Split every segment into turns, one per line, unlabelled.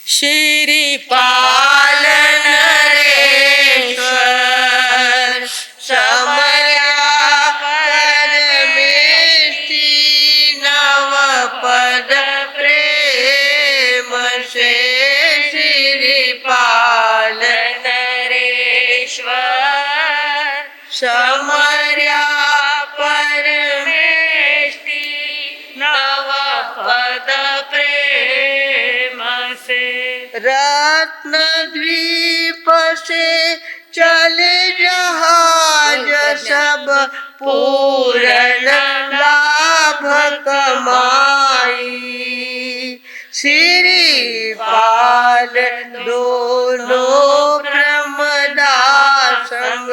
श्रीपाल नरेश्वर समर्या परमेष्टि नवपद प्रेम से श्रीपाल नरेश्वर समर्या परमेष्टि नवपद प्रेम से रत्न द्वीप से चले जहाज सब पूर्ण लाभ कमाई श्रीपाल दोनों प्रमदास संग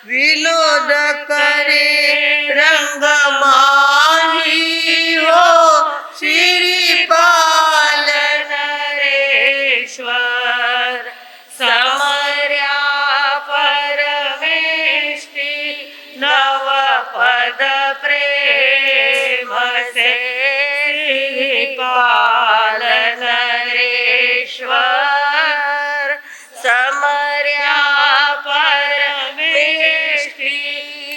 विनोद करे रंग माही हो श्रीपाल नरेश्वर समर्या परमेष्टि नवपद प्रेम से श्रीपाल नरेश्वर समर्या परमेष्टि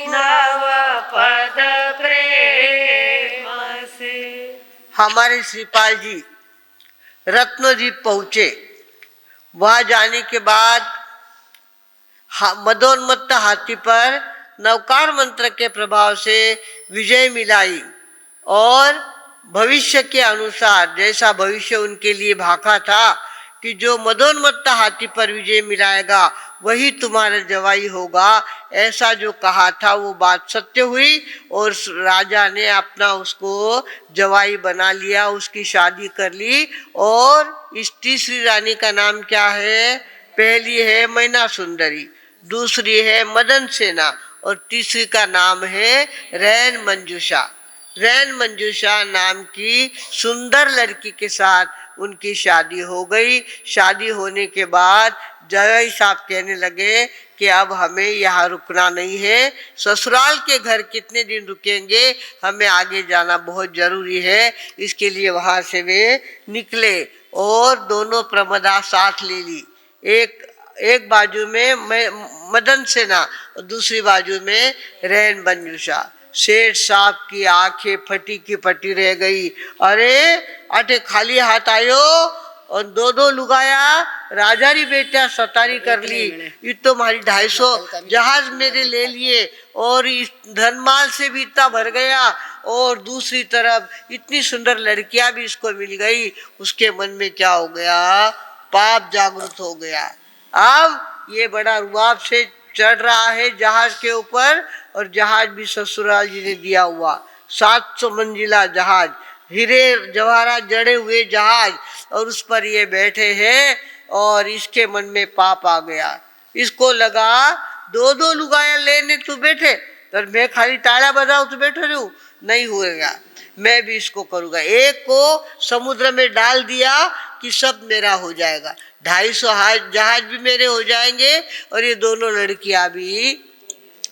नवपद प्रेम से। हमारे श्रीपाल जी रत्नद्वीप पहुंचे। वहां जाने के बाद मदोन्मत्त हाथी पर नवकार मंत्र के प्रभाव से विजय मिलाई और भविष्य के अनुसार जैसा भविष्य उनके लिए भाका था कि जो मदोन्मत्त हाथी पर विजय मिलाएगा वही तुम्हारा जवाई होगा, ऐसा जो कहा था वो बात सत्य हुई और राजा ने अपना उसको जवाई बना लिया, उसकी शादी कर ली। और इस तीसरी रानी का नाम क्या है? पहली है मैना सुंदरी, दूसरी है मदन सेना और तीसरी का नाम है रैन मंजूषा। रैन मंजूषा नाम की सुंदर लड़की के साथ उनकी शादी हो गई। शादी होने के बाद जवाई साहब कहने लगे कि अब हमें यहाँ रुकना नहीं है, ससुराल के घर कितने दिन रुकेंगे, हमें आगे जाना बहुत जरूरी है। इसके लिए वहाँ से वे निकले और दोनों प्रमदा साथ ले ली। एक बाजू में मदन सेना और दूसरी बाजू में रैन मंजूषा। सेठ साहब की आंखें फटी की फटी रह गई। अरे अटे खाली हाथ आयो और दो लुगाया राजारी बेटा सतारी कर ली। ये तो हमारी 250 जहाज मेरे ले लिए और इस धनमाल से भी इतना भर गया और दूसरी तरफ इतनी सुंदर लड़कियां भी इसको मिल गई। उसके मन में क्या हो गया? पाप जागृत हो गया। अब ये बड़ा रुआब से चढ़ रहा है जहाज के ऊपर और जहाज भी ससुराल जी ने दिया हुआ 700 मंजिला जहाज, हीरे जवाहरात जड़े हुए जहाज, और उस पर ये बैठे हैं और इसके मन में पाप आ गया। इसको लगा दो लुगाया लेने तू बैठे तो मैं खाली ताड़ा बजाऊं तो बैठे रहूं, नहीं होगा, मैं भी इसको करूंगा। एक को समुद्र में डाल दिया कि सब मेरा हो जाएगा, 250 जहाज भी मेरे हो जाएंगे और ये दोनों लड़कियां भी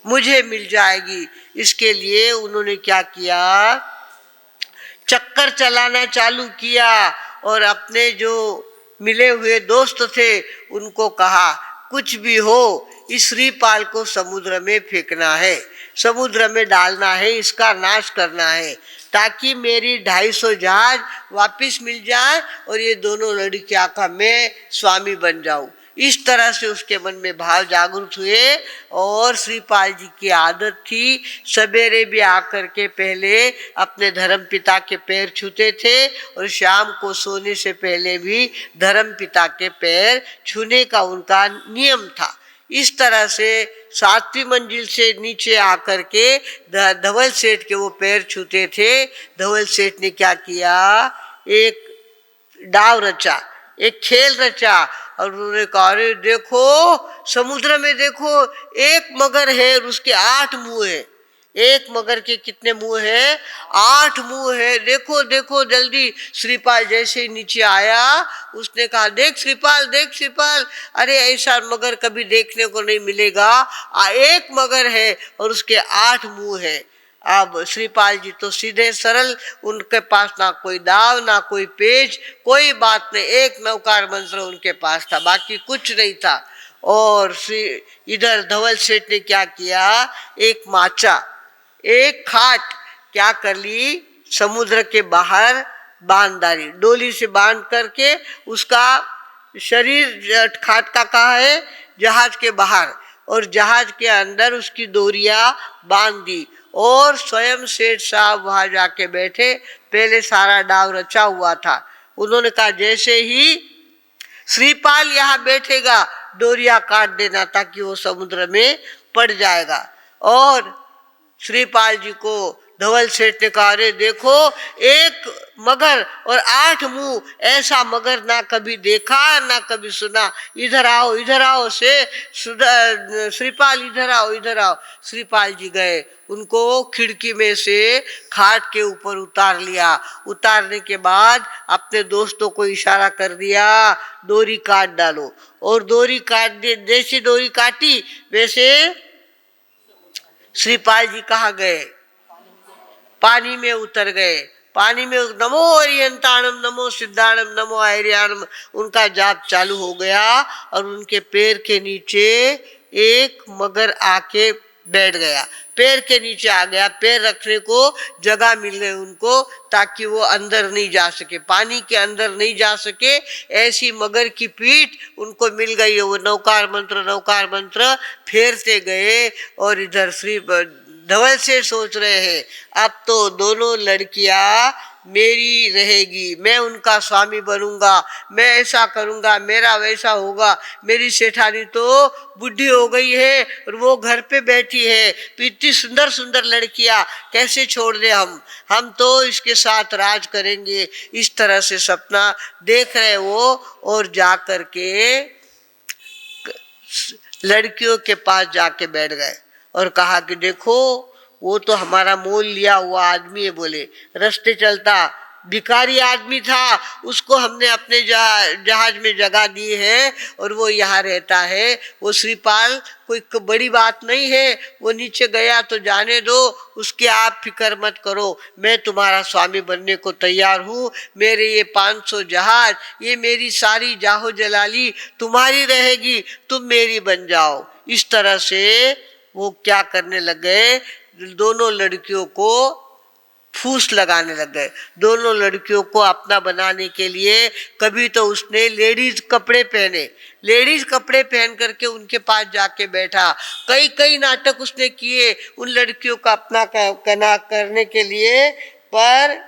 मुझे मिल जाएगी। इसके लिए उन्होंने क्या किया? चक्कर चलाना चालू किया और अपने जो मिले हुए दोस्त थे उनको कहा कुछ भी हो इस श्रीपाल को समुद्र में फेंकना है, समुद्र में डालना है, इसका नाश करना है ताकि मेरी 250 जहाज वापिस मिल जाए और ये दोनों लड़कियां का मैं स्वामी बन जाऊं। इस तरह से उसके मन में भाव जागृत हुए और श्रीपाल जी की आदत थी सवेरे भी आकर के पहले अपने धर्म पिता के पैर छूते थे और शाम को सोने से पहले भी धर्म पिता के पैर छूने का उनका नियम था। इस तरह से 7वीं मंजिल से नीचे आकर के धवल सेठ के वो पैर छूते थे। धवल सेठ ने क्या किया? एक डाव रचा, एक खेल रचा और उन्होंने कहा अरे देखो समुद्र में देखो एक मगर है और उसके 8 मुंह है। एक मगर के कितने मुंह है? 8 मुंह है। देखो देखो जल्दी। श्रीपाल जैसे ही नीचे आया उसने कहा देख श्रीपाल, देख श्रीपाल, अरे ऐसा मगर कभी देखने को नहीं मिलेगा। एक मगर है और उसके 8 मुंह है। अब श्रीपाल जी तो सीधे सरल, उनके पास ना कोई दाव ना कोई पेच, कोई बात नहीं, एक नौकार मंत्र उनके पास था, बाकी कुछ नहीं था। और इधर धवल सेठ ने क्या किया, एक माचा, एक खाट क्या कर ली, समुद्र के बाहर बांध डाली, डोली से बांध करके उसका शरीर खाट का कहाँ है, जहाज के बाहर, और जहाज के अंदर उसकी डोरियां बांध दी। और स्वयं सेठ साहब वहां जाके बैठे, पहले सारा डाव रचा हुआ था। उन्होंने कहा जैसे ही श्रीपाल यहाँ बैठेगा डोरिया काट देना, ताकि वो समुद्र में पड़ जाएगा। और श्रीपाल जी को धवल सेठ ने कहा, अरे देखो, एक मगर और 8 मुंह, ऐसा मगर ना कभी देखा ना कभी सुना, इधर आओ इधर आओ, से श्रीपाल इधर आओ इधर आओ। श्रीपाल जी गए, उनको खिड़की में से खाट के ऊपर उतार लिया। उतारने के बाद अपने दोस्तों को इशारा कर दिया, डोरी काट डालो। और डोरी काट दे, जैसी डोरी काटी वैसे श्रीपाल जी कहाँ गए, पानी में उतर गए। पानी में नमो अरियंताणम नमो सिद्धाणम नमो आर्याणम उनका जाप चालू हो गया, और उनके पैर के नीचे एक मगर आके बैठ गया, पैर के नीचे आ गया, पैर रखने को जगह मिल गई उनको, ताकि वो अंदर नहीं जा सके, पानी के अंदर नहीं जा सके, ऐसी मगर की पीठ उनको मिल गई। वो नौकार मंत्र फेरते गए। और इधर श्री धवल से सोच रहे हैं, अब तो दोनों लड़कियां मेरी रहेगी, मैं उनका स्वामी बनूंगा, मैं ऐसा करूंगा, मेरा वैसा होगा। मेरी सेठानी तो बुढ़ी हो गई है और वो घर पे बैठी है, तो इतनी सुंदर सुंदर लड़कियां कैसे छोड़ दे हम तो इसके साथ राज करेंगे। इस तरह से सपना देख रहे वो, और जा कर के लड़कियों के पास जाके बैठ गए और कहा कि देखो, वो तो हमारा मोल लिया हुआ आदमी है। बोले रास्ते चलता भिखारी आदमी था, उसको हमने अपने जहाज में जगह दी है और वो यहाँ रहता है। वो श्रीपाल कोई बड़ी बात नहीं है, वो नीचे गया तो जाने दो, उसकी आप फिक्र मत करो, मैं तुम्हारा स्वामी बनने को तैयार हूँ। मेरे ये 500 जहाज, ये मेरी सारी जाहो जलाली तुम्हारी रहेगी, तुम मेरी बन जाओ। इस तरह से वो क्या करने लगे, दोनों लड़कियों को फूस लगाने लग गए। दोनों लड़कियों को अपना बनाने के लिए कभी तो उसने लेडीज कपड़े पहने, लेडीज कपड़े पहन करके उनके पास जाके बैठा। कई कई नाटक उसने किए उन लड़कियों का अपना करने के लिए, पर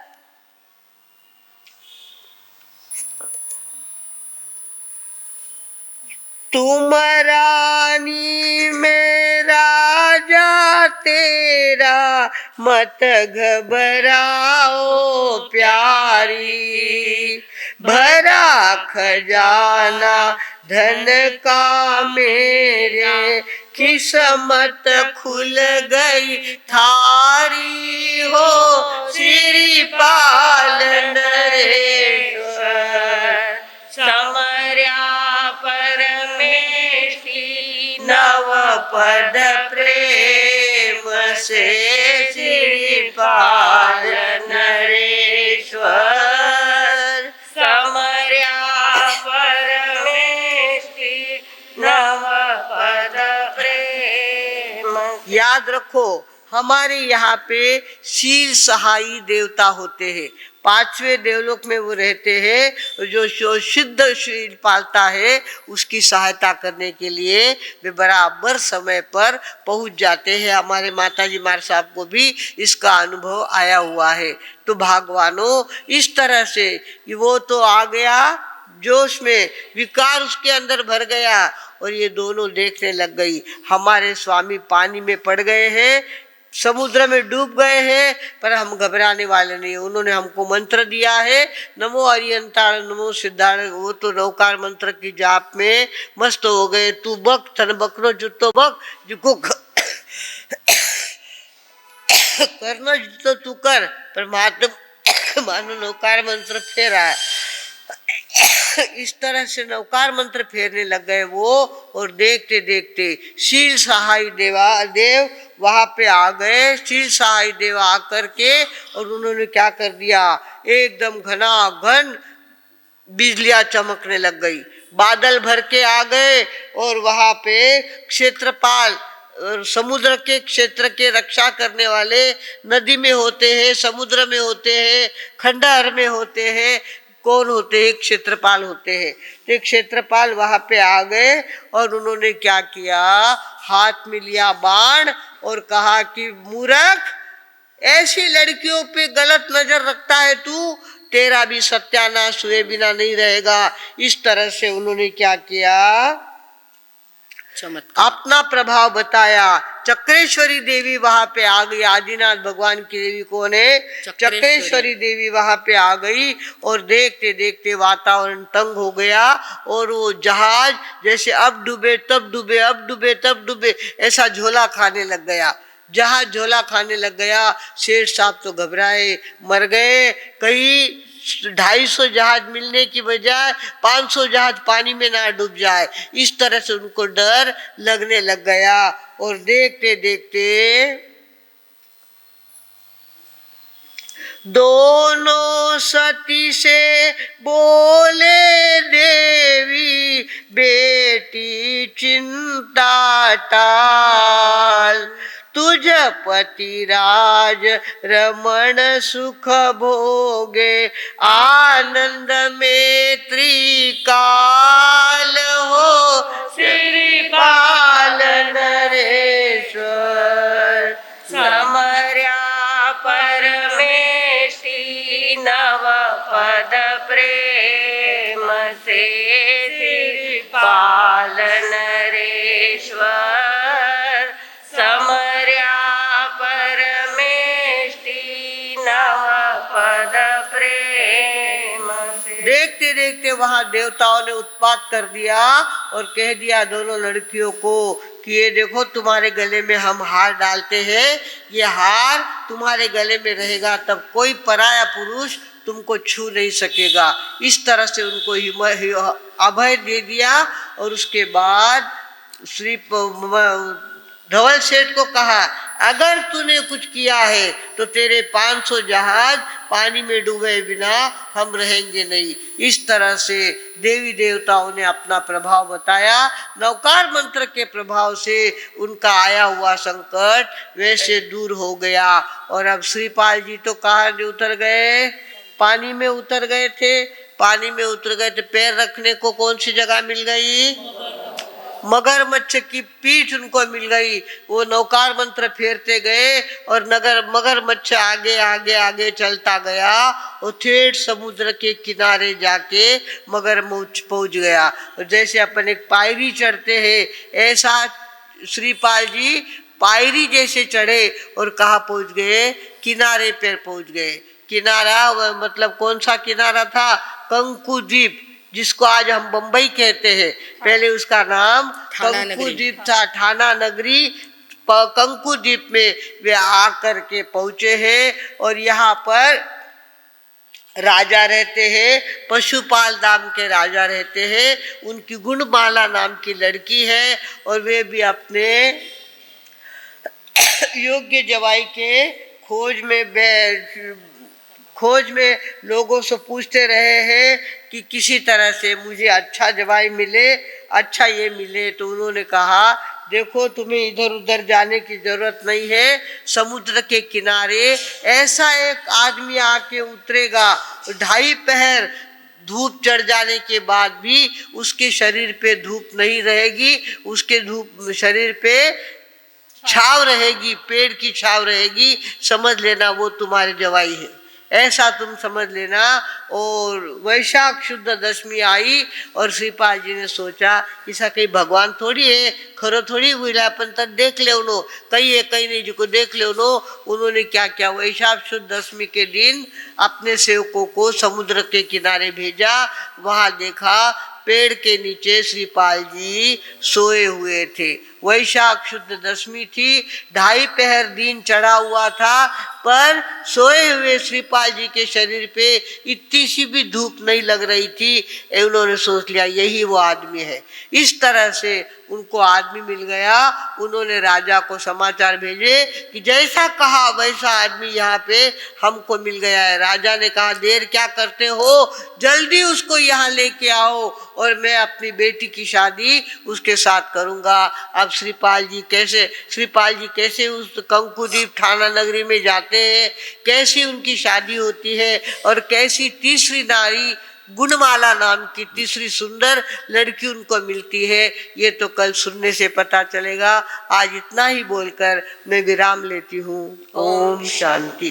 तुम रानी में राजा तेरा, मत घबराओ प्यारी, भरा खजाना धन का मेरे, किस्मत खुल गई थारी हो, श्रीपाल नरेश्वर समर्या नव पद प्रेम से, श्रीपाल नरेश्वर समर्या परमेष्टि नव पद प्रेम। याद रखो, हमारे यहाँ पे शील सहाई देवता होते हैं, 5वें देवलोक में वो रहते हैं। जो शुद्ध शील पालता है उसकी सहायता करने के लिए वे बराबर समय पर पहुंच जाते हैं। हमारे माताजी मार साहब को भी इसका अनुभव आया हुआ है। तो भगवानों, इस तरह से वो तो आ गया जोश में, विकार उसके अंदर भर गया, और ये दोनों देखने लग गई हमारे स्वामी पानी में पड़ गए हैं, समुद्र में डूब गए हैं, पर हम घबराने वाले नहीं। उन्होंने हमको मंत्र दिया है, नमो अरियंताण नमो सिद्धाण, वो तो नौकार मंत्र की जाप में मस्त हो गए। तू बक थन बकरो जुत्तो बक, जिको करना जुत्तो तू कर, पर मानो नौकार मंत्र फेरा है। इस तरह से नवकार मंत्र फेरने लग गए वो, और देखते देखते शील सहाय देव वहां पे आ गए। शील सहाय देव आकर के और उन्होंने क्या कर दिया, एकदम घनाघन बिजलियां चमकने लग गई, बादल भर के आ गए। और वहां पे क्षेत्रपाल, समुद्र के क्षेत्र के रक्षा करने वाले नदी में होते हैं, समुद्र में होते हैं, खंडहर में होते हैं, कौन होते हैं, क्षेत्रपाल होते हैं। तो क्षेत्रपाल वहां पे आ गए और उन्होंने क्या किया, हाथ में लिया बाण और कहा कि मूर्ख, ऐसी लड़कियों पे गलत नजर रखता है तू, तेरा भी सत्यानाश हुए बिना नहीं रहेगा। इस तरह से उन्होंने क्या किया, अपना प्रभाव बताया। चक्रेश्वरी देवी वहां पे आ गई, आदिनाथ भगवान की देवी कौन है, चक्रेश्वरी देवी वहां पे आ गई। और देखते देखते वातावरण तंग हो गया और वो जहाज जैसे अब डूबे तब डूबे, अब डूबे तब डूबे, ऐसा झोला खाने लग गया। जहाज झोला खाने लग गया। शेर साहब तो घबराए, मर गए। कहीं 250 जहाज मिलने की बजाय 500 जहाज पानी में ना डूब जाए, इस तरह से उनको डर लगने लग गया। और देखते देखते दोनों सती से बोले देवी, बेटी चिंता टाल, तुझ पतिराज रमण सुख भोगे, आनंद में त्रिकाल हो, श्रीपाल नरेश्वर समर्या परमेष्टि, नव पद प्रेम से श्रीपाल नरेश्वर समर्या परमेष्टि, नव पद प्रेम से। देखते देखते वहां देवताओं ने उत्पात कर दिया और कह दिया दोनों लड़कियों को कि ये देखो, तुम्हारे गले में हम हार डालते हैं, ये हार तुम्हारे गले में रहेगा, तब कोई पराया पुरुष तुमको छू नहीं सकेगा। इस तरह से उनको अभय दे दिया। और उसके बाद श्री धवल सेठ को कहा, अगर तूने कुछ किया है तो तेरे 500 जहाज पानी में डूबे बिना हम रहेंगे नहीं। इस तरह से देवी देवताओं ने अपना प्रभाव बताया। नवकार मंत्र के प्रभाव से उनका आया हुआ संकट वैसे दूर हो गया। और अब श्रीपाल जी तो कहाँ उतर गए, पानी में उतर गए थे। पानी में उतर गए तो पैर रखने को कौन सी जगह मिल गई, मगरमच्छ की पीठ उनको मिल गई। वो नवकार मंत्र फेरते गए और मगरमच्छ आगे आगे आगे चलता गया और ठेठ समुद्र के किनारे जाके मगरमच्छ पहुंच गया। और जैसे अपन एक पायरी चढ़ते हैं, ऐसा श्रीपाल जी पायरी जैसे चढ़े और कहाँ पहुंच गए, किनारे पर पहुंच गए। किनारा मतलब कौन सा किनारा था, कंकु द्वीप, जिसको आज हम बंबई कहते हैं, पहले उसका नाम कंकु द्वीप था, ठाना नगरी। कंकु द्वीप में वे आकर के पहुंचे हैं और यहाँ पर राजा रहते हैं, पशुपाल नाम के राजा रहते हैं। उनकी गुणमाला नाम की लड़की है और वे भी अपने योग्य जवाई के खोज में लोगों से पूछते रहे हैं कि किसी तरह से मुझे अच्छा जवाई मिले, अच्छा ये मिले। तो उन्होंने कहा, देखो तुम्हें इधर उधर जाने की जरूरत नहीं है, समुद्र के किनारे ऐसा एक आदमी आके उतरेगा, 2.5 पहर धूप चढ़ जाने के बाद भी उसके शरीर पे धूप नहीं रहेगी, उसके शरीर पे छाव रहेगी, पेड़ की छाव रहेगी। समझ लेना वो तुम्हारे जवाई है, ऐसा तुम समझ लेना। और वैशाख शुद्ध दशमी आई और श्रीपाल जी ने सोचा, ऐसा कहीं भगवान थोड़ी है, खरो थोड़ी हुई अपन तक देख ले उनो, कहीं है कहीं नहीं, जिको देख ले उनो। उन्होंने क्या किया, वैशाख शुद्ध दशमी के दिन अपने सेवकों को समुद्र के किनारे भेजा। वहां देखा पेड़ के नीचे श्रीपाल जी सोए हुए थे। वैशाख शुद्ध दशमी थी, 2.5 पहर दिन चढ़ा हुआ था, पर सोए हुए श्रीपाल जी के शरीर पे इतनी सी भी धूप नहीं लग रही थी। उन्होंने सोच लिया यही वो आदमी है। इस तरह से उनको आदमी मिल गया। उन्होंने राजा को समाचार भेजे कि जैसा कहा वैसा आदमी यहाँ पे हमको मिल गया है। राजा ने कहा देर क्या करते हो, जल्दी उसको यहाँ लेके आओ और मैं अपनी बेटी की शादी उसके साथ करूँगा। अब श्रीपाल जी कैसे उस कंकुद्वीप ठाना नगरी में जाते हैं, कैसी उनकी शादी होती है और कैसी तीसरी नारी गुणमाला नाम की तीसरी सुंदर लड़की उनको मिलती है, ये तो कल सुनने से पता चलेगा। आज इतना ही बोलकर मैं विराम लेती हूँ। ओम शांति।